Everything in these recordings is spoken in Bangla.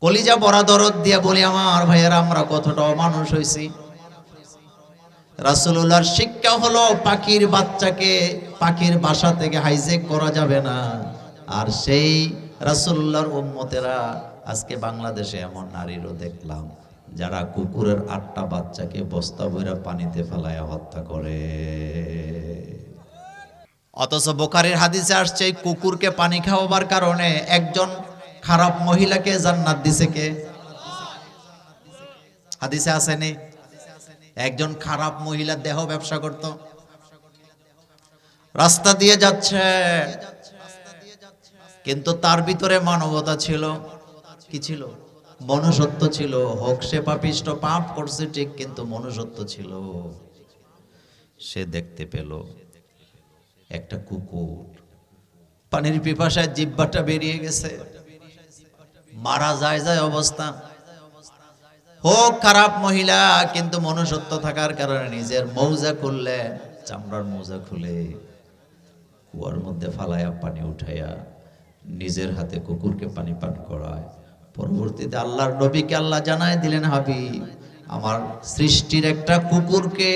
কলিজা বড়া দরদ দিয়ে বলি আমার ভাইয়েরা আমরা কতটা মানুষ হইছি। রাসূলুল্লাহর শিক্ষা হলো পাখির বাচ্চাকে পাখির বাসা থেকে হাইজেক করা যাবে না। আর সেই রাসূলুল্লাহর উম্মতেরা আজকে বাংলাদেশে এমন নারীরও দেখলাম যারা কুকুরের 8টা বাচ্চাকে বস্তা ভরে পানিতে ফেলায় হত্যা করে। অথচ বুখারীর হাদিসে আসছে কুকুরকে পানি খাওয়াবার কারণে একজন খারাপ মহিলাকে জান্নাত দিছে কে? হাদিসে আসেনি? একজন খারাপ মহিলা দেহ ব্যবসা করত, রাস্তা দিয়ে যাচ্ছে, কিন্তু তার ভিতরে মানবতা ছিল। কি ছিল? মনুষ্যত্ব ছিল। হোক সে পাপিষ্ট, পাপ করছে ঠিক, কিন্তু মনুষ্যত্ব ছিল। সে দেখতে পেল একটা কুকুর পানির পিপাসায় জিহ্বাটা বেরিয়ে গেছে, মারা যায় অবস্থা। হোক খারাপ মহিলা, কিন্তু মনুষ্যত্ব থাকার কারণে নিজের মৌজা খুললে, চামড়ার মৌজা খুলে কুয়ার মধ্যে ফালাইয়া পানি উঠাইয়া নিজের হাতে কুকুরকে পানি পান করায়। পরবর্তীতে আল্লাহর নবীকে আল্লাহ জানায় দিলেন, হাবিব, আমার সৃষ্টির একটা কুকুরকে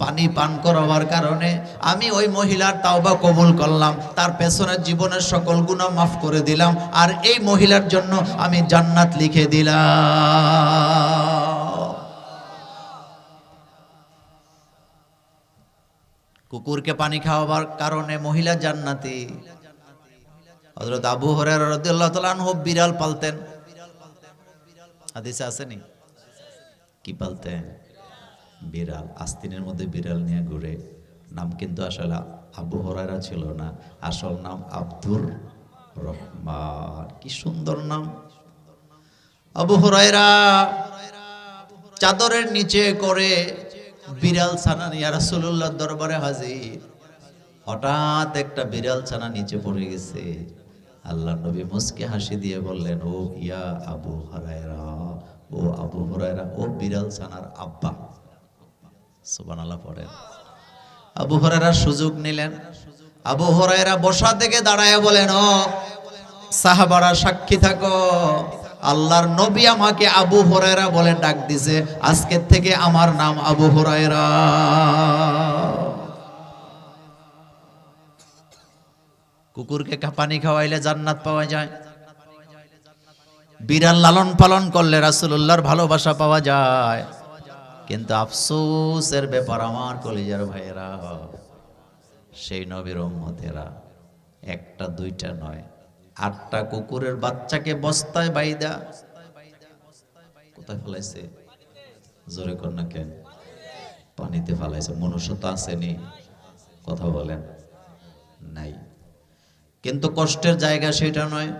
পানি পান করাবার কারণে আমি ওই মহিলার তাওবা কবুল করলাম, তার পেছনের জীবনের সকল গুনাহ মাফ করে দিলাম, আর এই মহিলার জন্য আমি জান্নাত লিখে দিলাম। কুকুরকে পানি খাওয়াবার কারণে মহিলা জান্নাতি। হযরত আবু হুরায়রা রাদিয়াল্লাহু তাআলা আনহু বিড়াল পালতেন। হাদিসে আসেনি? কি পালতেন? বিড়াল। আস্তিনের মধ্যে বিড়াল নিয়ে ঘুরে। নাম কিন্তু আসলে আবু হুরায়রা ছিল না, আসল নাম আব্দুর রহমান। কি সুন্দর নাম! আবু হুরায়রা চাদরের নিচে করে বিড়াল ছানা নিয়ে রাসূলুল্লাহর দরবারে হাজির। হঠাৎ একটা বিড়াল ছানা নিচে পড়ে গেছে। আল্লাহ নবী মুস্কি হাসি দিয়ে বললেন, ও ইয়া আবু হুরায়রা, ও আবু হুরায়রা, ও বিড়াল ছানার আব্বা। সুবহানাল্লাহ পড়েন। আবু হুরায়রা সুযোগ নিলেন। আবু হুরায়রা বসা থেকে দাঁড়ায় বলেন, ও সাহাবারা সাক্ষী থাকো, আল্লাহর নবী আমাকে আবু হুরায়রা বলে ডাক দিছে, আজকের থেকে আমার নাম আবু হুরায়রা। কুকুরকে পানি খাওয়াইলে জান্নাত পাওয়া যায়, বিড়াল লালন পালন করলে রাসূলুল্লাহর ভালোবাসা পাওয়া যায়। কিন্তু আফসোসের ব্যাপার আমার কলিজার ভাইয়েরা, সেই নবীর উম্মতেরা একটা দুইটা নয়, 8টা কুকুরের বাচ্চাকে বস্তায় বাইদা কোথায় ফেলাইছে? জোরে কর না কেন? পানিতে ফেলাইছে। মনুষ্যতা আসেনি? কথা বলেন, নাই। কিন্তু কষ্টের জায়গা সেটা নয়।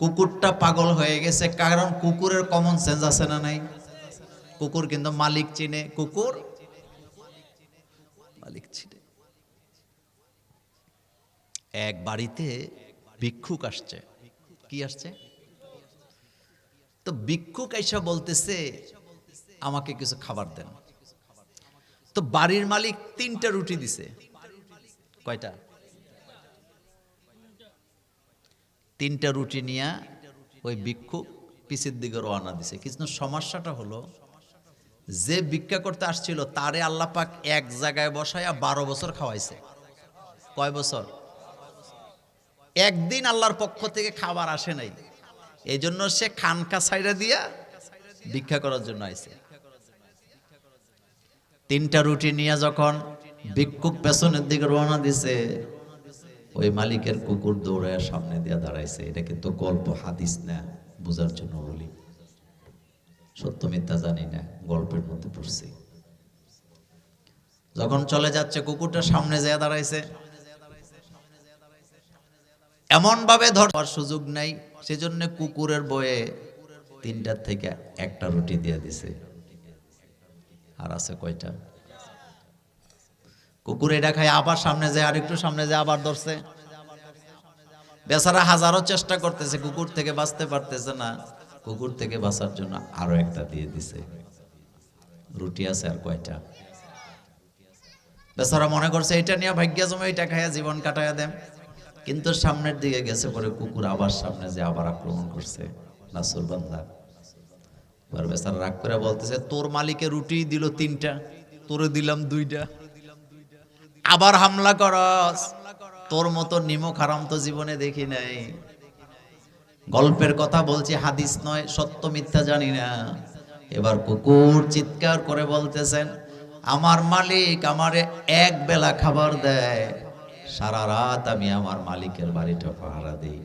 কুকুরটা পাগল হয়ে গেছে, কারণ কুকুরের কমন সেন্স আছে না নাই? কুকুর কিন্তু মালিক চিনে, কুকুর মালিক চিনে। এক বাড়িতে ভিক্ষুক আসছে। কি আসছে? তো ভিক্ষুক আইসা বলতেছে, আমাকে কিছু খাবার দেন। তো বাড়ির মালিক 3টা রুটি দিছে। কয়টা? 3টা রুটি নিয়ে ওই ভিক্ষুক পিছের দিকে রওনা দিছে। কিন্তু সমস্যাটা হলো, যে ভিক্ষা করতে আসছিল তারে আল্লাহ পাক এক জায়গায় বসায়া 12 বছর খাওয়াইছে। কয় বছর? একদিন আল্লাহর পক্ষ থেকে খাবার আসে নাই, এই জন্য সে খানকা ছাইড়া দিয়া ভিক্ষা করার জন্য আইছে। 3টা রুটি নিয়ে যখন ভিক্ষুক পেছনের দিকে রওনা দিছে, ওই মালিকের কুকুর দৌড়ায় সামনে দিয়া দাঁড়াইছে। এটা কিন্তু গল্প, হাদিস না, বোঝার জন্য বলি, সত্য মিথ্যা জানি না, গল্পের মধ্যে পড়ছি। যখন চলে যাচ্ছে, কুকুরটা সামনে যেয়ে দাঁড়াইছে, এমন ভাবে ধরার সুযোগ নাই, সেজন্য কুকুরের বয়ে 3টার থেকে 1টা রুটি দিয়ে দিছে। আর আছে কয়টা? কুকুর এটা খায়, আবার সামনে যায়, আর একটু সামনে যায়, আবার ধরছে। বেচারা হাজারো চেষ্টা করতেছে, কুকুর থেকে বাঁচতে পারতেছে না। কুকুর থেকে বাঁচার জন্য আরো 1টা দিয়ে দিছে। রুটি আছে আর কয়টা? বেচারা মনে করছে এটা নিয়ে ভাগ্য জমে, এটা খাইয়া জীবন কাটাইয়া দেন। কিন্তু সামনের দিকে গেছে পরে কুকুর আবার সামনে যে আবার আক্রমণ করছে। নাসুরবান্দা। এবার বেচারা রাগ করে বলতেছে, তোর মালিকে রুটি দিল 3টা, তোরে দিলাম 2টা, আবার হামলা করস। তোর মতো নিমক হারাম তো জীবনে দেখি নাই। গল্পের কথা বলছি, হাদিস নয়, সত্য মিথ্যা জানি না। এবার কুকুর চিৎকার করে বলতেছেন, আমার মালিক আমারে এক বেলা খাবার দেয়, সারা রাত আমি আমার মালিকের বাড়িটা পাহারা দিই,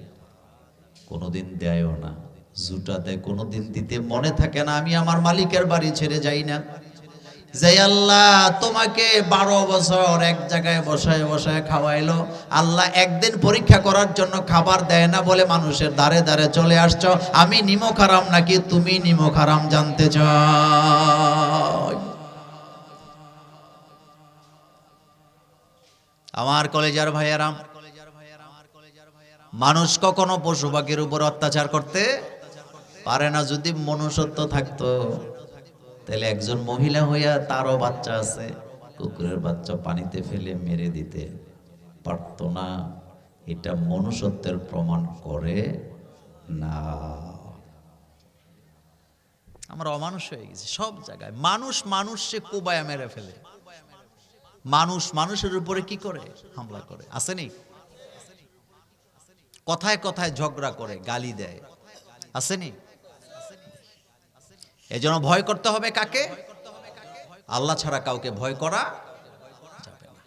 কোনোদিন দেয়ও না। জুটা দেয়, কোনোদিন দিতে মনে থাকে না। আমি আমার মালিকের বাড়ি ছেড়ে যাই না। যে আল্লাহ তোমাকে 12 বছর এক জায়গায় বসায় বসায় খাওয়াইলো, আল্লাহ একদিন পরীক্ষা করার জন্য খাবার দেয় না বলে মানুষের দ্বারে দ্বারে চলে আসছো। আমি নিমক হারাম নাকি তুমি নিমক হারাম জানতে চাও? আমার কলেজার ভাইয়েরা, মানুষ কখনো পশু পাখির উপর অত্যাচার করতে পারে না। যদি মনুষ্যত্ব থাকতো তাহলে একজন মহিলা হইয়া, তারও বাচ্চা আছে, কুকুরের বাচ্চা পানিতে ফেলে মেরে দিতে পারত না। এটা মনুষ্যত্বের প্রমাণ করে না। আমরা অমানুষ হয়ে গেছি সব জায়গায়। মানুষ মানুষকে কোবায়া মেরে ফেলে, মানুষ মানুষের উপরে কি করে হামলা করে, আসেনি? কথায় কথায় ঝগড়া করে, গালি দেয়, আসেনি? এজন্য ভয় করতে হবে কাকে? আল্লাহ ছাড়া কাউকে ভয় করা যাবে না।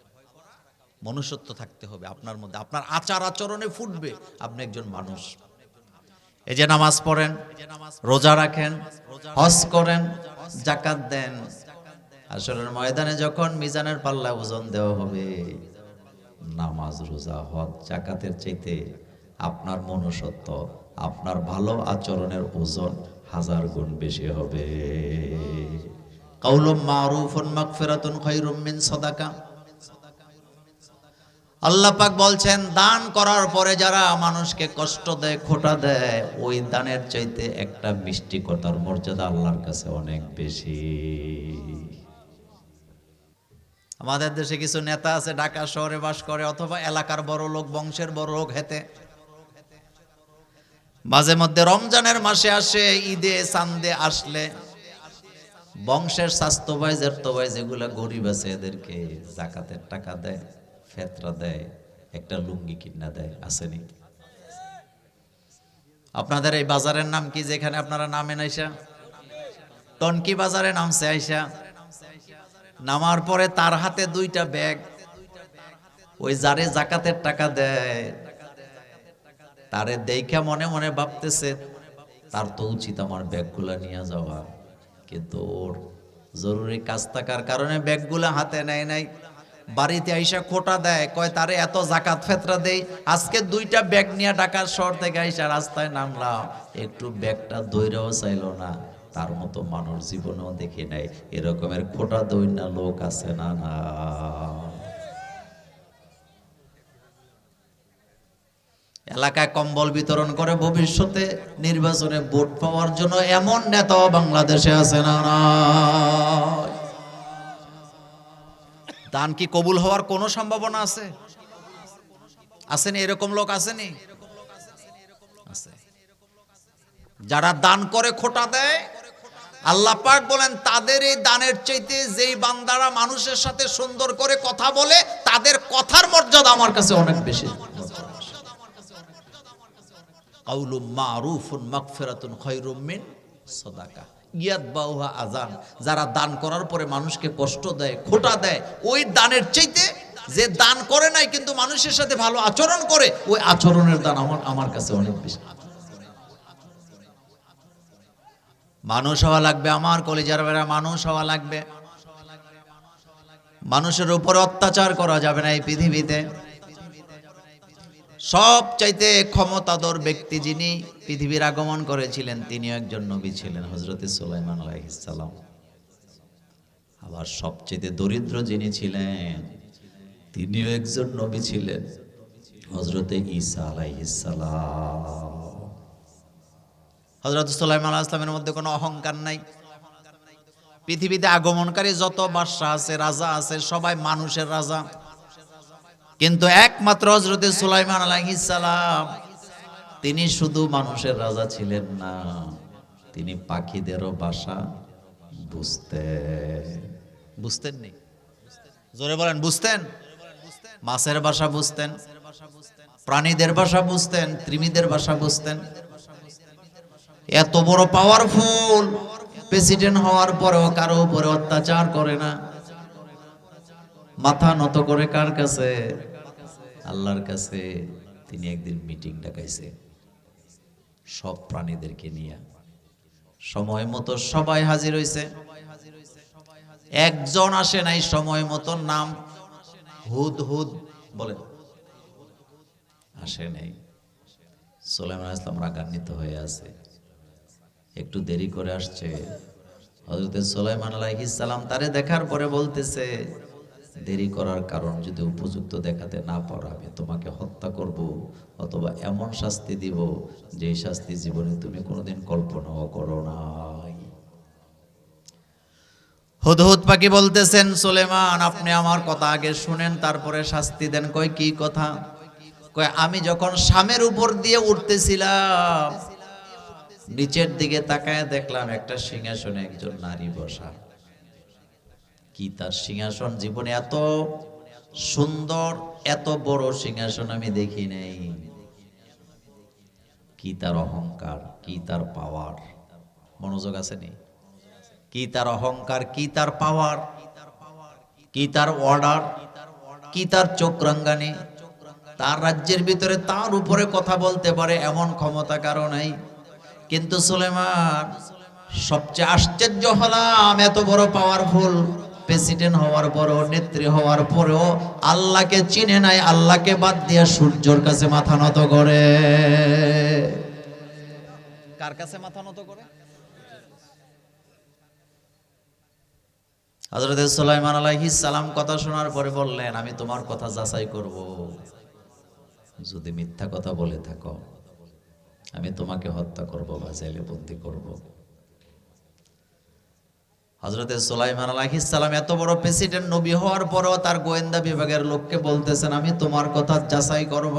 মনুষ্যত্ব থাকতে হবে আপনার মধ্যে, আপনার আচার আচরণে ফুটবে আপনি একজন মানুষ। এই যে নামাজ পড়েন, রোজা রাখেন, হজ করেন, যাকাত দেন, আসরের ময়দানে যখন মিজানের পাল্লা ওজন দেওয়া হবে, নামাজ, রোজা, হজ, যাকাতের চাইতে আপনার মনুষ্যত্ব, আপনার ভালো আচরণের ওজন 1000 গুণ বেশি হবে। কাউলুম মারুফুন মাগফিরাতুন খায়রুম মিন সাদাকা। আল্লাহ পাক বলছেন, দান করার পরে যারা মানুষকে কষ্ট দেয়, খোঁটা দেয়, ওই দানের চাইতে একটা মিষ্টি কথার মর্যাদা আল্লাহর কাছে অনেক বেশি। আমাদের দেশে কিছু নেতা আছে, ঢাকা শহরে বাস করে অথবা এলাকার বড় লোক, বংশের বড় লোক হেতে, মাঝে মধ্যে রমজানের মাসে আসে, ঈদে চান্দে আসলে বংশের স্বাস্থ্য ভাই, জ্যাঠতো ভাই যেগুলা গরিব আছে এদেরকে যাকাতের টাকা দেয়, ফেতরা দেয়, একটা লুঙ্গি কিনা দেয়, আসেনি? আপনাদের এই বাজারের নাম কি যেখানে আপনারা নামেন? আইসা টনকি বাজারে নামছে। আইসা নামার পরে তার হাতে 2টা ব্যাগ, ওই যারে যাকাতের টাকা দেয় তারে দেখা মনে মনে ভাবতেছে তার তো উচিত আমার ব্যাগগুলা নিয়ে যাওয়া, কিন্তু ওর জরুরি কাজ থাকার কারণে ব্যাগগুলা হাতে নেয় নাই। বাড়িতে আইসা খোটা দেয়, কয় তারে এত যাকাত ফেতরা দেই, আজকে 2টা ব্যাগ নিয়ে ঢাকার শহর থেকে আইসা রাস্তায় নামলাম, একটু ব্যাগটা দইরাও চাইলো না। তার মতো মানুষ জীবনেও দেখি নাই। এরকমের খোটা দই না লোক আছে না? না, এলাকায় কম্বল বিতরণ করে ভবিষ্যতে নির্বাচনে ভোট পাওয়ার জন্য এমন নেতা বাংলাদেশে আছে না? না, দান কি কবুল হওয়ার কোনো সম্ভাবনা আছে? আসেনি? এরকম লোক আসেনি? আছে। যারা দান করে খোটা দেয়, আল্লাহ পাক বলেন তাদের এই দানের চাইতে যেই বান্দারা মানুষের সাথে সুন্দর করে কথা বলে, তাদের কথার মর্যাদা আমার কাছে অনেক বেশি। কাউলুম মারুফুন মাগফিরাতুন খায়রুম মিন সাদাকা ইয়াতবাউহা আযান। যারা দান করার পরে মানুষকে কষ্ট দেয়, খোটা দেয়, ওই দানের চাইতে যে দান করে নাই কিন্তু মানুষের সাথে ভালো আচরণ করে, ওই আচরণের দান আমার কাছে অনেক বেশি। মানুষ হওয়া লাগবে, আমার কলিজার ভাইরা, মানুষ হওয়া লাগবে। মানুষের উপরে অত্যাচার করা যাবে না এই পৃথিবীতে। সব চাইতে ক্ষমতাধর ব্যক্তি যিনি পৃথিবীর আগমন করেছিলেন, তিনিও একজন নবী ছিলেন, হযরত সুলাইমান আলাইহিস সালাম। আবার সবচেয়ে দরিদ্র যিনি ছিলেন, তিনিও একজন নবী ছিলেন, হযরত ঈসা আলাইহিস সালাম। হযরত সুলাইমান আলাইহিস সালামের মধ্যে কোনো অহংকার নাই। পৃথিবীতে আগমনকারী যত বাদশা আছে, রাজা আছে, সবাই মানুষের রাজা, কিন্তু একমাত্র হযরত সুলাইমান আলাইহিস সালাম তিনি শুধু মানুষের রাজা ছিলেন না, তিনি পাখিদেরও ভাষা বুঝতেননি। জোরে বলেন, বুঝতেন? মাছের ভাষা বুঝতেন, প্রাণীদের ভাষা বুঝতেন, কৃমিদের ভাষা বুঝতেন। এত বড় পাওয়ারফুল প্রেসিডেন্ট হওয়ার পরেও কারো উপরে অত্যাচার করে না, মাথা নত করে কার কাছে? আল্লাহর কাছে। তিনি একদিন মিটিং ডাকাইছে সব প্রাণীদেরকে নিয়ে, সময় মতো সবাই হাজির হয়েছে, একজন আসে নাই সময় মতো, নাম হুদহুদ বলেন, আসে নাই। সুলাইমান আলাইহিস সালাম রাগান্বিত হয়ে আছে, একটু দেরি করে আসছে। হযরত সুলাইমান আলাইহিস সালাম তারে দেখার পরে বলতেছে, দেরি করার কারণ যদি উপযুক্ত দেখাতে না পারো আমি তোমাকে হত্যা করব, অথবা এমন শাস্তি দিব যে শাস্তি জীবনে তুমি কোনোদিন কল্পনাও করো নাই। হুদহুদ পাখি বলতেছেন, সুলাইমান আপনি আমার কথা আগে শুনেন, তারপরে শাস্তি দেন। কয় কি কথা? কয় আমি যখন শামের উপর দিয়ে উঠতেছিলাম, নিচের দিকে তাকায় দেখলাম একটা সিংহাসনে একজন নারী বসা। কি তার সিংহাসন! জীবনে এত সুন্দর এত বড় সিংহাসন আমি দেখি নাই। কি তার অহংকার, কি তার পাওয়ার! মনোযোগ আসেনি? কি তার অহংকার, কি তার পাওয়ার, কি তার অর্ডার, কি তার চোখরাঙ্গানি! তার রাজ্যের ভিতরে তার উপরে কথা বলতে পারে এমন ক্ষমতা কারো নাই। কিন্তু সুলাইমান, সবচেয়ে আশ্চর্য হলাম, এত বড় পাওয়ারফুল প্রেসিডেন্ট হওয়ার পরও, নেত্রী হওয়ার পরেও আল্লাহকে চিনে নাই, আল্লাহকে বাদ দিয়ে সূর্যের কাছে মাথা নত করে। কার কাছে মাথা নত করে? হযরত সুলাইমান আলাইহিস সালাম কথা শোনার পরে বললেন, আমি তোমার কথা যাচাই করব, যদি মিথ্যা কথা বলে থাকো আমি তোমাকে হত্যা করব বা জেলে বন্দী করব। হযরত সুলাইমান আলাইহিস সালাম এত বড় প্রেসিডেন্ট, নবী হওয়ার পরেও তার গোয়েন্দা বিভাগের লোককে বলতেছেন, আমি তোমার কথা যাচাই করব।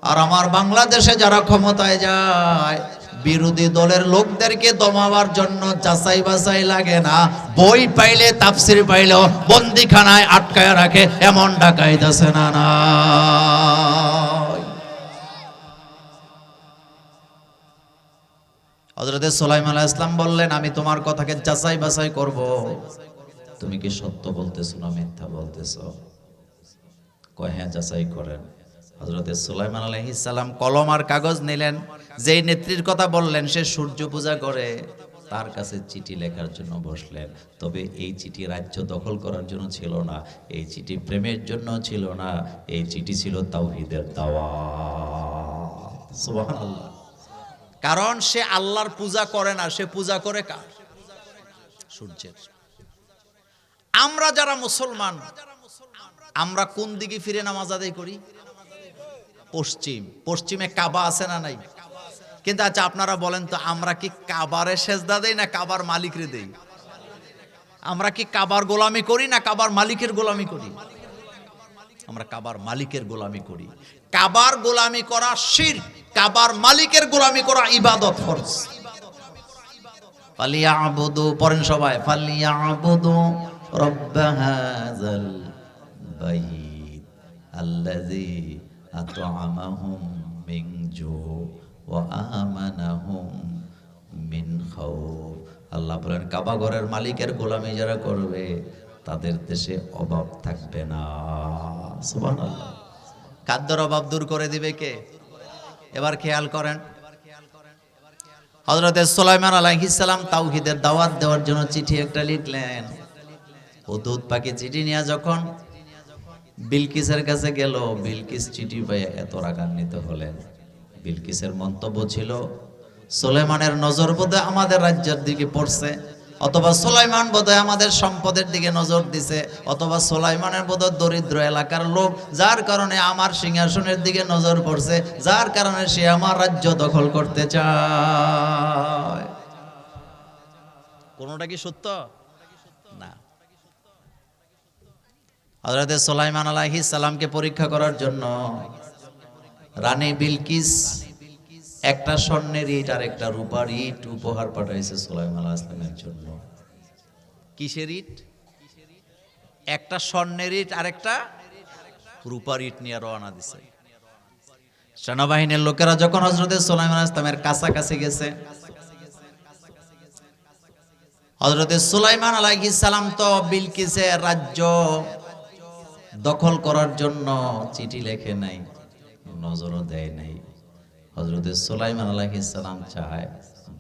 আর আমার বাংলাদেশে যারা ক্ষমতায় যায়, বিরোধী দলের লোকদেরকে দমাবার জন্য যাচাই বাছাই লাগে না, বই পাইলে তাফসীর পাইলেও বন্দিখানায় আটকায় রাখে, এমন ডাকাইত আছে না? না, হযরত সুলাইমান আলাইহিস সালাম বললেন, আমি তোমার কথাকে যাচাই বাছাই করব, তুমি কি সত্য বলতেছো না মিথ্যা বলতেছো? কয় হ্যাঁ, যাচাই করেন। হযরত সুলাইমান আলাইহিস সালাম কলম আর কাগজ নিলেন। যেই নেত্রীর কথা বললেন সে সূর্য পূজা করে, তার কাছে চিঠি লেখার জন্য বসলেন। তবে এই চিঠি রাজ্য দখল করার জন্য ছিল না, এই চিঠি প্রেমের জন্য ছিল না, এই চিঠি ছিল তাওহীদের দাওয়াত। সুবহানাল্লাহ। কারণ সে আল্লাহর পূজা করে না, সে পূজা করে কার? সূর্যের। আমরা যারা মুসলমান, আমরা কোন দিকে ফিরে নামাজ আদায় করি? পশ্চিম। পশ্চিমে কাবা আছে না নাই? কিন্তু আচ্ছা আপনারা বলেন তো, আমরা কি কাবারে সেজদা দেই না কাবার মালিকরে দেই? আমরা কি কাবার গোলামি করি না কাবার মালিকের গোলামি করি? আমরা কাবার মালিকের গোলামি করি। কাবার গোলামি করা শিরক, কাবার মালিকের গোলামি করা ইবাদত, ফরজ। ফালিয়াবুদু, পড়েন সবাই, ফালিয়াবুদু রব্ব হাযাল বাইত আল্লাযী আত'আমাহুম মিন জু ওয়া আমানাহুম মিন খাউফ। আল্লাহ বলেন, কাবা ঘরের মালিকের গোলামি যারা করবে তাদের দেশে অভাব থাকবে না। সুবহানাল্লাহ। খাদ্যের অভাব দূর করে দিবে কে? এবার খেয়াল করেন, হযরত সুলাইমান আলাইহিস সালাম তাওহীদের দাওয়াত দেওয়ার জন্য চিঠি একটা লিখলেন। হুদহুদ পাখি চিঠি নিয়ে যখন বিলকিসের কাছে গেল, বিলকিস চিঠি পেয়ে এত রাগান্বিত হলেন। বিলকিসের মন্তব্য ছিল, সুলাইমানের নজর বোধহয় আমাদের রাজ্যের দিকে পড়ছে, অথবা সুলাইমান বোধহয় আমাদের সম্পদের দিকে নজর দিছে, অথবা সুলাইমানের বোধহয় দরিদ্র এলাকার লোক, যার কারণে আমার সিংহাসনের দিকে নজর পড়ছে, যার কারণে সে আমার রাজ্য দখল করতে চায়। কোনটা কি সত্য? না। হযরত সুলাইমান আলাইহিস সালামকে পরীক্ষা করার জন্য রানী বিলকিস একটা স্বর্ণের ইট আর একটা রূপার ইট উপহার পাঠাইছে সুলাইমান আলাইহিস সালামের জন্য। কিসের ইট? একটা স্বর্ণের ইট আর একটা রূপার ইট নিয়ে রওনা দিছে। সেনাবাহিনীর লোকেরা যখন হযরত সুলাইমান আলাইহিস সালামের কাছাকাছি গেছে, হযরত সুলাইমান আলাইহিস সালাম তো বিলকিসের রাজ্য দখল করার জন্য চিঠি লেখে নাই, নজরও দেয় নাই। হযরত সুলাইমান আলাইহিস সালাম চায়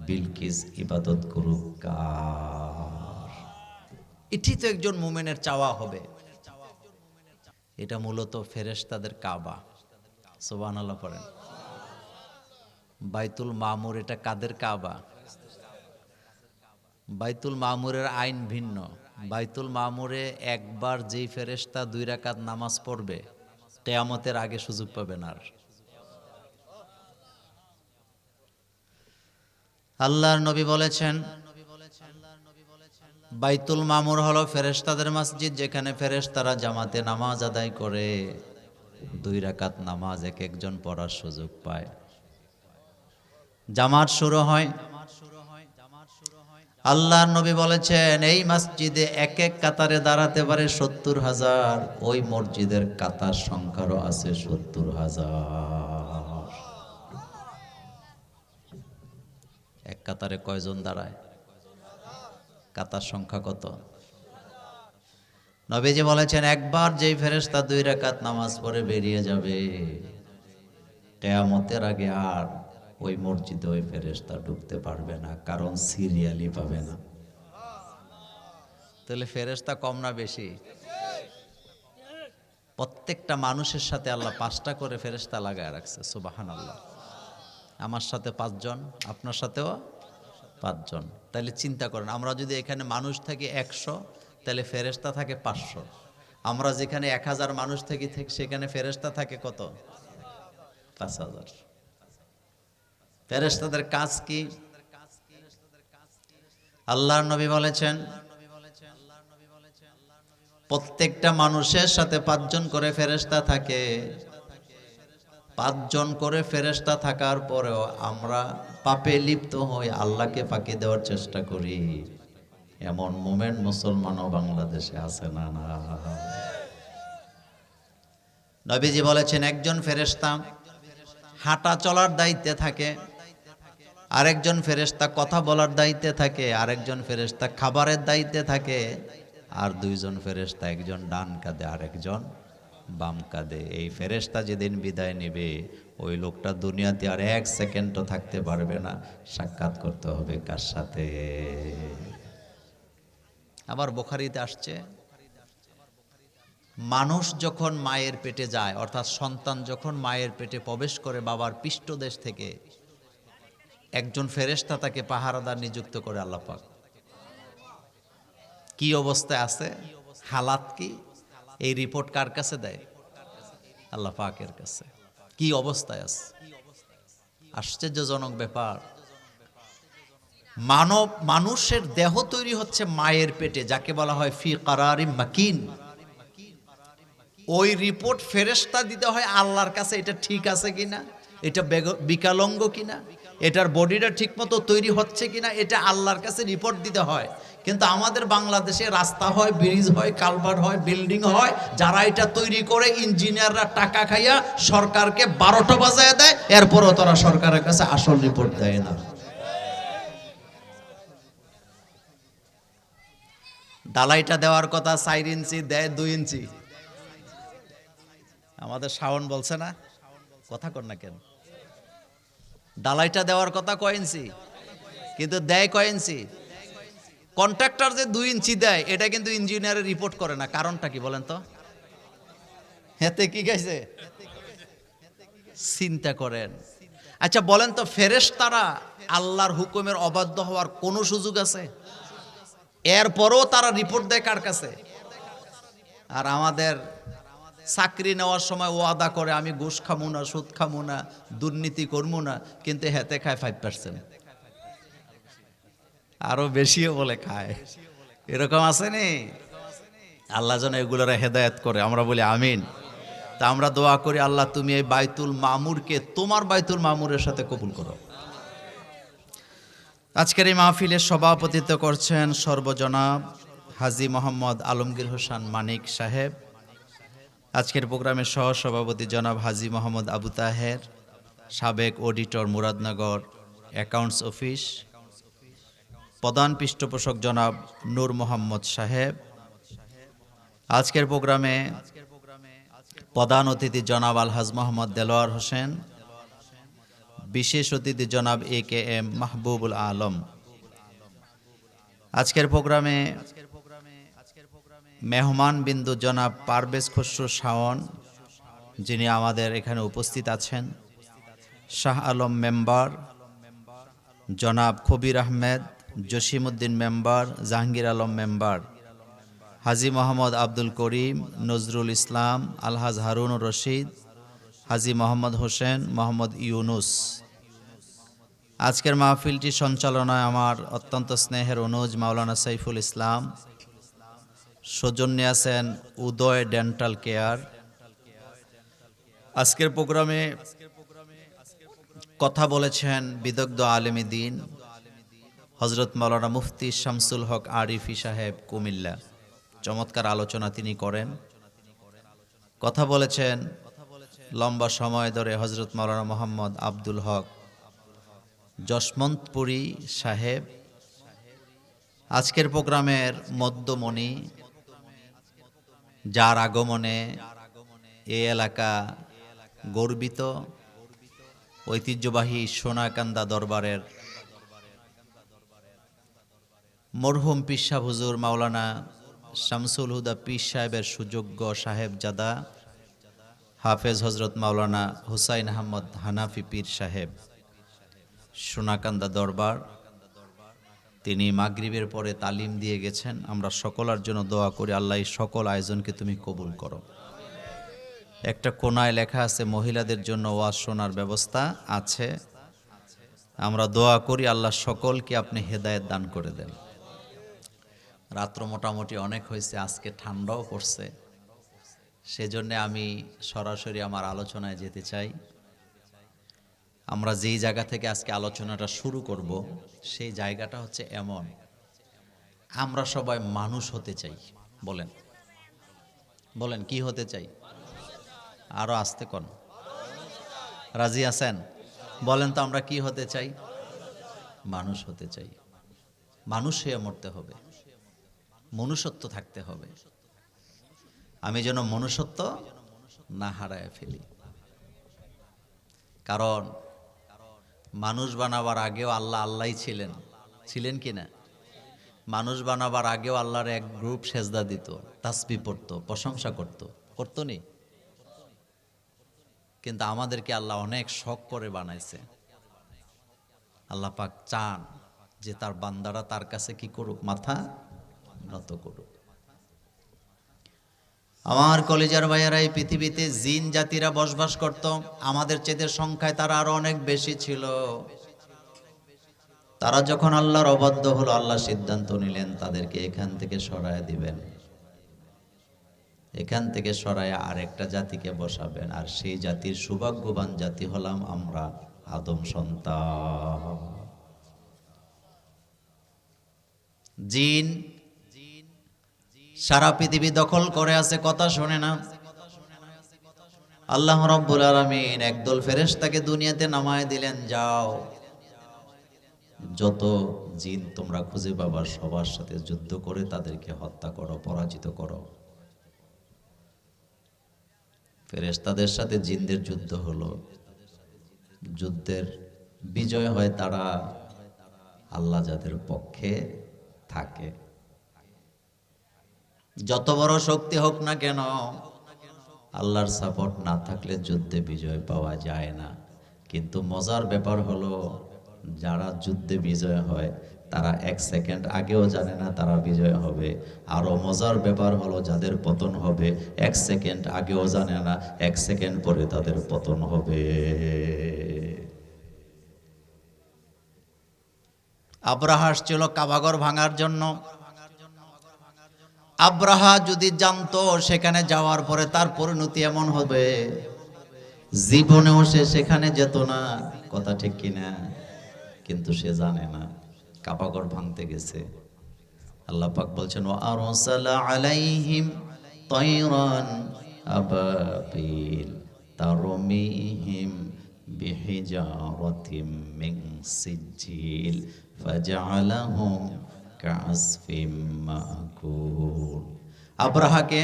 বিলকিস ইবাদত করুক কার। এটি তো একজন মুমিনের চাওয়া হবে। এটা মূলত ফেরেশতাদের কাবা। সুবহানাল্লাহ পড়েন। বাইতুল মামুর এটা কাদের কাবা? বাইতুল মামুরের আইন ভিন্ন। বাইতুল মামুরে একবার যেই ফেরেশতা 2 রাকাত নামাজ পড়বে কিয়ামতের আগে সুযোগ পাবে না আর। আল্লাহর নবী বলেছেন, বাইতুল মামুর হলো ফেরেশতাদের মসজিদ, যেখানে ফেরেশতারা জামাতে নামাজ আদায় করে 2 রাকাত নামাজ এক একজন পড়ার সুযোগ পায়। জামাত শুরু হয়। আল্লাহর নবী বলেছেন এই মসজিদে এক এক কাতারে দাঁড়াতে পারে 70,000, ওই মসজিদের কাতার সংখ্যারও আছে 70,000। এক কাতারে কয়জন দাঁড়ায়? কাতার সংখ্যা কত? নবীজি বলেছেন একবার যেই ফেরেশতা 2 রাকাত নামাজ পড়ে বেরিয়ে যাবে, কিয়ামতের আগে আর ওই মসজিদে ওই ফেরেশতা ঢুকতে পারবে না, কারণ সিরিয়ালি পাবে না। তাহলে ফেরেশতা কম না বেশি? প্রত্যেকটা মানুষের সাথে আল্লাহ 5টা করে ফেরেশতা লাগায় রাখছে। সুবহানাল্লাহ। আমার সাথে 5 জন, আপনার সাথেও 5 জন। তাহলে চিন্তা করেন, আমরা যদি এখানে মানুষ থাকি 100, তাহলে ফেরেশতা থাকে 500। আমরা যেখানে 1000 মানুষ থাকি সেখানে ফেরেশতা থাকে কত? 5000। ফেরেশতাদের কাজ কি? আল্লাহর নবী বলেছেন প্রত্যেকটা মানুষের সাথে 5 জন করে ফেরেশতা থাকে। 5 জন করে ফেরেশতা থাকার পরেও আমরা পাপে লিপ্ত হই, আল্লাহকে ফাঁকি দেওয়ার চেষ্টা করি। এমন মুমিন মুসলমানও বাংলাদেশে আছে না? না। নবীজি বলেছেন একজন ফেরেশতা হাঁটা চলার দায়িত্বে থাকে, আরেকজন ফেরেশতা কথা বলার দায়িত্বে থাকে, আরেকজন ফেরেশতা খাবারের দায়িত্বে থাকে, আর 2 জন ফেরেশতা, একজন ডান কাঁধে আরেকজন বাম কাঁধে। এই ফেরেশতা যেদিন বিদায় নেবে ওই লোকটা দুনিয়াতে আর 1 সেকেন্ডও থাকতে পারবে না। সাক্ষাৎ করতে হবে কার সাথে? আবার বুখারীতে আসছে মানুষ যখন মায়ের পেটে যায়, অর্থাৎ সন্তান যখন মায়ের পেটে প্রবেশ করে বাবার পৃষ্ঠদেশ থেকে, একজন ফেরেশতা তাকে পাহারাদার নিযুক্ত করে আল্লাহ পাক। কি অবস্থায় আছে, হালাত কি, এই রিপোর্ট কার কাছে দেয়? আল্লাহ পাকের কাছে। কি অবস্থায় আছে? আশ্চর্যজনক ব্যাপার। মানুষের দেহ তৈরি হচ্ছে মায়ের পেটে, যাকে বলা হয় ফি কারারিম মাকিন। ওই রিপোর্ট ফেরেশতা দিতে হয় আল্লাহর কাছে, এটা ঠিক আছে কিনা, এটা বিকলাঙ্গ কিনা, এটার বডিটা ঠিক মতো তৈরি হচ্ছে কিনা, এটা আল্লাহর কাছে রিপোর্ট দিতে হয়। কিন্তু আমাদের বাংলাদেশে রাস্তা হয়, ব্রিজ হয়, কালভার্ট হয়, বিল্ডিং হয়, যারা এটা তৈরি করে ইঞ্জিনিয়াররা টাকা খাইয়া সরকারকে 12টা বাজায় দেয়, এরপরও তারা সরকারের কাছে আসল রিপোর্ট দেয় না। ডালাইটা দেওয়ার কথা 4 ইঞ্চি, দেয় 2 ইঞ্চি। আমাদের শাওন বলছে না, কথা কর না কেন? ডালাইটা দেওয়ার কথা কয় ইঞ্চি, কিন্তু দেয় কয় ইঞ্চি? কন্ট্রাক্টর যে 2 ইঞ্চি দেয়, এটা কিন্তু ইঞ্জিনিয়ারের রিপোর্ট করে না। কারণটা কি বলেন তো? হেতে কি গাইছে? চিন্তা করেন। আচ্ছা বলেন তো, ফেরেশতারা আল্লাহর হুকুমের অবাধ্য হওয়ার কোনো সুযোগ আছে? এরপরও তারা রিপোর্ট দেয় কার কাছে? আর আমাদের চাকরি নেওয়ার সময় ওয়াদা করে আমি ঘুষ খামু না, সুদ খামু না, দুর্নীতি করবো না, কিন্তু হেতে খায় 5%, আরো বেশিও বলে খায়। এরকম আছে নি? আল্লাহ যেন এগুলোর হেদায়েত করে, আমরা বলি আমিন। তা আমরা দোয়া করি আল্লাহ তুমি এই বাইতুল মামুরকে তোমার বাইতুল মামুরের সাথে কবুল করো। আজকের এই মাহফিলের সভাপতিত্ব করছেন সর্বজনাব হাজী মোহাম্মদ আলমগীর হোসেন মানিক সাহেব। আজকের প্রোগ্রামের সহসভাপতি জনাব হাজী মোহাম্মদ আবু তাহের, সাবেক অডিটর মুরাদনগর অ্যাকাউন্টস অফিস। প্রধান পৃষ্ঠপোষক জনাব নূর মোহাম্মদ সাহেব। আজকের প্রোগ্রামে প্রধান অতিথি জনাব আলহাজ মোহাম্মদ দেলোয়ার হোসেন, বিশেষ অতিথি জনাব AKM মাহবুবুল আলম। আজকের প্রোগ্রামে মেহমান বিন্দু জনাব পারভেজ খসরু শাওন, যিনি আমাদের এখানে উপস্থিত আছেন, শাহ আলম মেম্বার, জনাব কবির আহমেদ, জসিমউদ্দিন মেম্বার, জাহাঙ্গীর আলম মেম্বার, হাজী মোহাম্মদ আব্দুল করিম, নজরুল ইসলাম, আলহাজ হারুনুর রশিদ, হাজী মোহাম্মদ হোসেন, মোহাম্মদ ইউনুস। আজকের মাহফিলটি সঞ্চালনায় আমার অত্যন্ত স্নেহের অনুজ মাওলানা সাইফুল ইসলাম। সৌজন্যে আছেন উদয় ডেন্টাল কেয়ার। আজকের প্রোগ্রামে কথা বলেছেন বিদগ্ধ আলেমী দ্বীন হযরত মাওলানা মুফতি শামসুল হক আরিফি সাহেব কুমিল্লা। চমৎকার আলোচনা তিনি করেন। কথা বলেছেন লম্বা সময় ধরে হযরত মাওলানা মোহাম্মদ আব্দুল হক যশমন্তপুরী সাহেব। আজকের প্রোগ্রামের মধ্যমণি, যার আগমনে এই এলাকা গর্বিত, ঐতিহ্যবাহী সোনাকান্দা দরবারের মরহুম পীর সাহেব হুজুর মাওলানা শামসুল হুদা পীর সাহেবের সুযোগ্য সাহেবজাদা হাফেজ হজরত মাওলানা হুসাইন আহমদ হানাফি পীর সাহেব, সোনাকান্দা দরবার। তিনি মাগরিবের পরে তালিম দিয়ে গেছেন। আমরা সকলের জন্য দোয়া করি আল্লাহ এই সকল আয়োজনকে তুমি কবুল করো। একটা কোনায় লেখা আছে মহিলাদের জন্য ওয়াজ শোনার ব্যবস্থা আছে। আমরা দোয়া করি আল্লাহ সকলকে আপনি হেদায়েত দান করে দেন। রাত্র মোটামুটি অনেক হয়েছে, আজকে ঠান্ডাও পড়ছে, সেজন্য আমি সরাসরি আমার আলোচনায় যেতে চাই। আমরা যেই জায়গা থেকে আজকে আলোচনাটা শুরু করব সেই জায়গাটা হচ্ছে এমন, আমরা সবাই মানুষ হতে চাই। বলেন বলেন কি হতে চাই? আরো আস্তে কোন, রাজি আছেন? বলেন তো আমরা কি হতে চাই? মানুষ হতে চাই। মানুষ হয়ে মরতে হবে, মনুষ্যত্ব থাকতে হবে। আমি যেন মনুষ্যত্ব না হারায় ফেলি। কারণ মানুষ বানাবার আগেও আল্লাহ আল্লাহই ছিলেন, ছিলেন কি না? মানুষ বানাবার আগেও আল্লাহর এক গ্রুপ সেজদা দিত, তাসবিহ পড়তো, প্রশংসা করতো, করতো নি? কিন্তু আমাদেরকে আল্লাহ অনেক শখ করে বানাইছে। আল্লাহ পাক চান যে তার বান্দারা তার কাছে কি করুক? মাথা নত করুক। আমার কলিজার ভাইয়েরা, এই পৃথিবীতে জিন জাতিরা বসবাস করত, আমাদের চেয়ে সংখ্যায় তারা আরো অনেক বেশি ছিল। তারা যখন আল্লাহর অবাধ্য হলো, আল্লাহ সিদ্ধান্ত নিলেন তাদেরকে এখান থেকে সরায় দিবেন, এখান থেকে সরায় আরেকটা জাতিকে বসাবেন। আর সেই জাতির সৌভাগ্যবান জাতি হলাম আমরা, আদম সন্তান। জিন সারা পৃথিবী দখল করে আছে, কথা শোনে না। আল্লাহ রাব্বুল আলামিন একদল ফেরেশতাকে দুনিয়াতে নামায় দিলেন, যাও যত জিন তোমরা খুঁজে পাবা সবার সাথে যুদ্ধ করে তাদেরকে হত্যা করো, পরাজিত করো। ফেরেশতাদের সাথে জিনদের যুদ্ধ হলো। যুদ্ধের বিজয় হয় তারা, আল্লাহ যাদের পক্ষে থাকে। যত বড় শক্তি হোক না কেন, আল্লাহর সাপোর্ট না থাকলে যুদ্ধে বিজয় পাওয়া যায় না। কিন্তু মজার ব্যাপার হলো, যারা যুদ্ধে বিজয় হয় তারা এক সেকেন্ড আগেও জানে না তারা বিজয় হবে। আরো মজার ব্যাপার হলো, যাদের পতন হবে এক সেকেন্ড আগেও জানে না, এক সেকেন্ড পরে তাদের পতন হবে। আব্রাহা আসছিল কাবাঘর ভাঙার জন্য। আব্রাহা যদি জানতো সেখানে যাওয়ার পরে তার পরিণতি এমন হবে, জীবনেও সে সেখানে যেত না। কথা ঠিক কিনা? কিন্তু সে জানে না, কাপাগড় ভাঙতে গেছে। আল্লাহ পাক বলছেন, ওয়া আরসালা আলাইহিম তায়রান আবাবিল তারমিহিম বিহিজারাতিম মিন সিজিল ফাজআলাহুম কাআসফিম মাকুল। আব্রাহাকে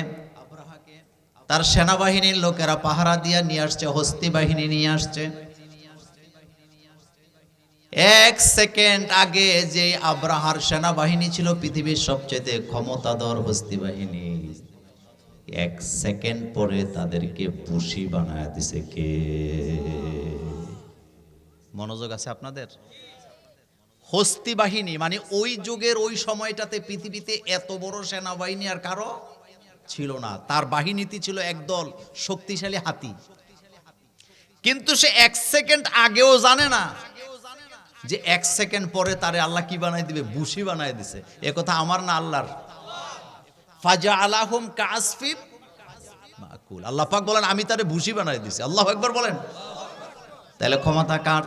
তার সেনাবাহিনীর লোকেরা পাহারা দিয়ে নিয়ে আসছে, হস্তি বাহিনী নিয়ে আসছে। এক সেকেন্ড আগে যে আব্রাহার সেনাবাহিনী ছিল পৃথিবীর সবচেয়ে ক্ষমতাধর হস্তি বাহিনী, এক সেকেন্ড পরে তাদেরকে পুষি বানায় দিছে কে? মনোযোগ আছে আপনাদের? হস্তি বাহিনী মানে ওই যুগের ওই সময়টাতে পৃথিবীতে এত বড় সেনাবাহিনী আর কারো ছিল না। তার বাহিনীতে ছিল একদল শক্তিশালী হাতি। কিন্তু সে এক সেকেন্ড আগেও জানে না যে এক সেকেন্ড পরে তারে আল্লাহ কি বানাই দিবে? বুশি বানাই দিছে। এ কথা আমার না আল্লাহর। ফাজআলাহুম কাআসফিম মাকুল। আল্লাহ পাক বলেন আমি তারে বুশি বানাই দিছি। আল্লাহু আকবার বলেন। তাহলে ক্ষমতা কার?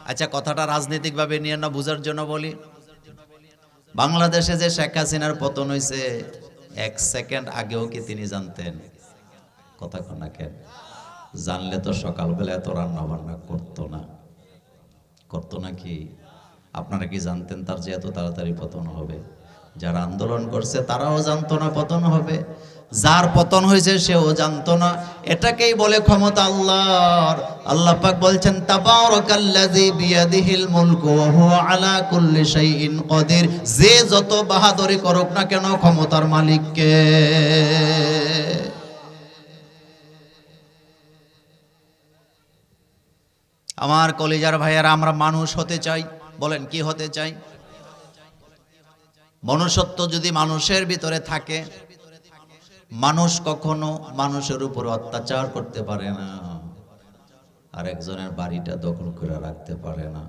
আচ্ছা, কথাটা রাজনৈতিক ভাবে নিয়ে না, বুঝার জন্য বলি। বাংলাদেশে যে শেখ হাসিনার পতন হয়েছে, এক সেকেন্ড আগেও কি তিনি জানতেন? কথা কন না কেন? জানলে তো সকালবেলা এত রান্না বান্না করতো না। করতো নাকি? আপনারা কি জানতেন তার যে এত তাড়াতাড়ি পতন হবে? যারা আন্দোলন করছে তারাও জানতো না পতন হবে, যার পতন হয়েছে সেও জানতো না। এটাকেই বলে ক্ষমতা আল্লাহর। আল্লাহ পাক বলছেন, তাবারাকাল্লাযী বিয়াদিহিল মুলকু ওয়া হুয়া আলা কুল্লি শাইইন কাদির। যে যত বাহাদুরি করুক না কেন, ক্ষমতার মালিক কে? আমার কলিজার ভাইয়েরা, আমরা মানুষ হতে চাই। বলেন কি হতে চাই? মনুষ্যত্ব যদি মানুষের ভিতরে থাকে, মানুষ কখনো মানুষের উপর অত্যাচার করতে পারে না, আর একজনের বাড়িটা দখল করে রাখতে পারে না।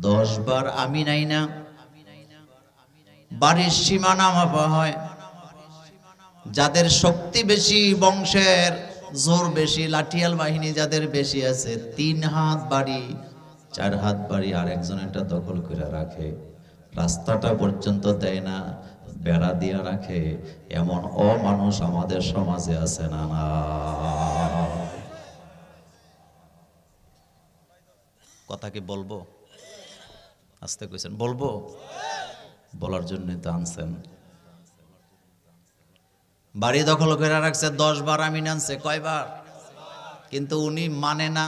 10 বার আমি নাই না, বাড়ির সীমানা মাপা হয়। যাদের শক্তি বেশি, বংশের জোর বেশি, লাঠিয়াল বাহিনী যাদের বেশি আছে, 3 হাত বাড়ি 4 হাত বাড়ি আর একজনেরটা দখল করে রাখে। রাস্তাটা পর্যন্ত দেয় না, বেড়া দিয়ে রাখে। এমন অমানুষ আমাদের সমাজে আছে না? না, কথা কি বলবো? আস্তে কইছেন বলবো, বলার জন্য তো আনছেন। বাড়ি দখল করে রাখছে 10 বার আমি আনছে, কয়বার? কিন্তু উনি মানে না।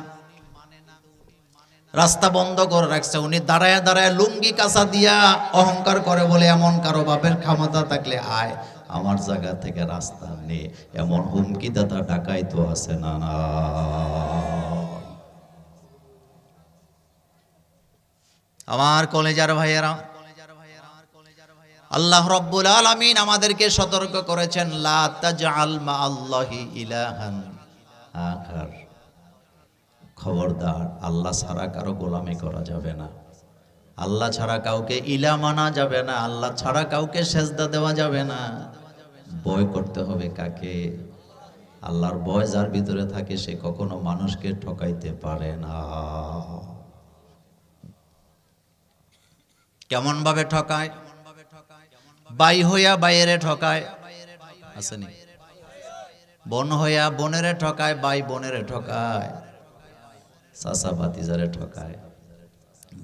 রাস্তা বন্ধ করে রাখছে, উনি দাঁড়ায় দাঁড়ায় লুঙ্গি কাঁচা দিয়া অহংকার করে বলে, এমন কারো বাপের ক্ষমতা থাকলে আয় আমার জায়গা থেকে রাস্তা নে। এমন হুমকি দাতা ডাকাই তো আছে না? না, আমার কলেজার ভাইয়েরা, আল্লাহ রাব্বুল আলামিন আমাদেরকে সতর্ক করেছেন, লা তাজআল মা আল্লাহি ইলাহান আখার। খবরদার, আল্লাহ ছাড়া কারো গোলামি করা যাবে না, আল্লাহ ছাড়া কাউকে ইলা মানা যাবে না, আল্লাহ ছাড়া কাউকে সেজদা দেওয়া যাবে না। ভয় করতে হবে কাকে? আল্লাহর ভয় যার ভিতরে থাকে সে কখনো মানুষকে ঠকাইতে পারে না। কেমন ভাবে ঠকায়? বাই হইয়া বাইরে ঠকায়, আসেনি? বোন হইয়া বোনেরে ঠকায়, বাই বোনেরে ঠকায়, চাচা ভাতিজারে ঠকায়,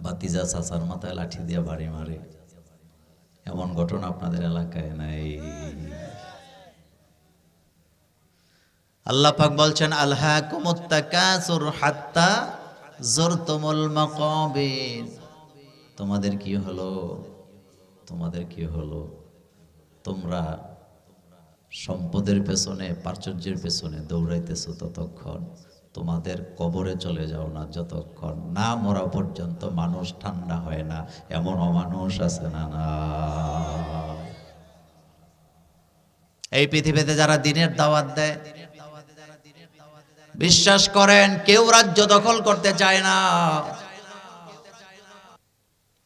ভাতিজা চাচার মাথায় লাঠি দিয়ে বাড়ি মারে। এমন ঘটনা আপনাদের এলাকায় নাই? আল্লাহ পাক বলছেন, আলহাকুমুত তাকাসুর হাত্তা যুরতুমুল মাকাবির। তোমাদের কি হলো? তোমাদের কি হলো? তোমরা সম্পদের পেছনে, প্রাচুর্যের পেছনে দৌড়াইতেছো ততক্ষণ, তোমাদের কবরে চলে যাও না যতক্ষণ না মরা পর্যন্ত মানুষ ঠান্ডা হয় না। এমন অমানুষ আছে না? না, এই পৃথিবীতে যারা দিনের দাওয়াত দেয়, বিশ্বাস করেন কেউ রাজ্য দখল করতে চায় না।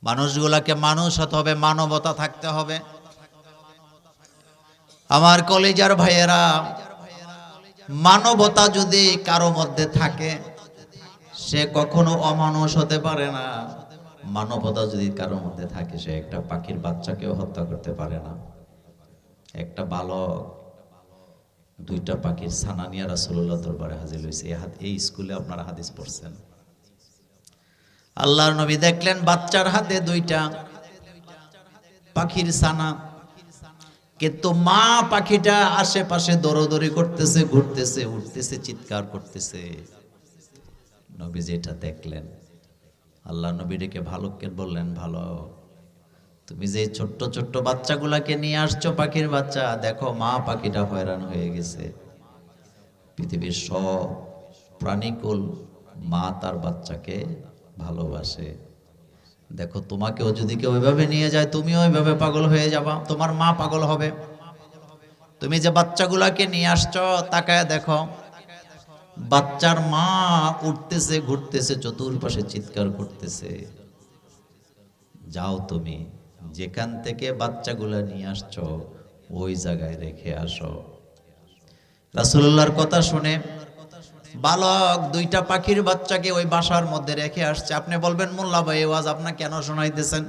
মানুষগুলাকে মানুষ হতে হবে, মানবতা থাকতে হবে। আমার কলেজার ভাইয়েরা, মানবতা যদি কারো মধ্যে থাকে সে কখনো অমানুষ হতে পারে না। মানবতা যদি কারোর মধ্যে থাকে সে একটা পাখির বাচ্চাকেও হত্যা করতে পারে না। একটা বালক দুইটা পাখির ছানা নিয়ে রাসূলুল্লাহ দরবারে হাজির হয়েছে। এই স্কুলে আপনারা হাদিস পড়ছেন। আল্লাহর নবী দেখলেন বাচ্চার হাতে দুইটা পাখির ছানা, কিন্তু মা পাখিটা আশেপাশে দৌড়দৌড়ি করতেছে, ঘুরতেছে, উঠতেছে, চিৎকার করতেছে। নবী যেটা দেখলেন, আল্লাহ নবী ডেকে ভালুককে বললেন, ভালো, তুমি যে ছোট্ট ছোট্ট বাচ্চাগুলাকে নিয়ে আসছো, পাখির বাচ্চা, দেখো মা পাখিটা হয়রান হয়ে গেছে। পৃথিবীর সব প্রাণীকুল মা তার বাচ্চাকে ভালোবাসে। দেখো তোমাকেও যদি কেউ ওইভাবে নিয়ে যায়, তুমিও ওইভাবে পাগল হয়ে যাবা, তোমার মা পাগল হবে। তুমি যে বাচ্চাগুলাকে নিয়ে আসছো, তাকায় দেখো বাচ্চার মা উঠতেছে, ঘুরতেছে, চতুর্পাশে চিৎকার করতেছে। যাও তুমি যেখান থেকে বাচ্চাগুলা নিয়ে আসছো ওই জায়গায় রেখে আসো। রাসূলুল্লাহর কথা শুনে বালক দুইটা পাখির বাচ্চাকে ওই বাসার মধ্যে রেখে আসছে। আপনি বলবেন, মোল্লা ভাই, এই ওয়াজ আপনি কেন শোনাইতেছেন?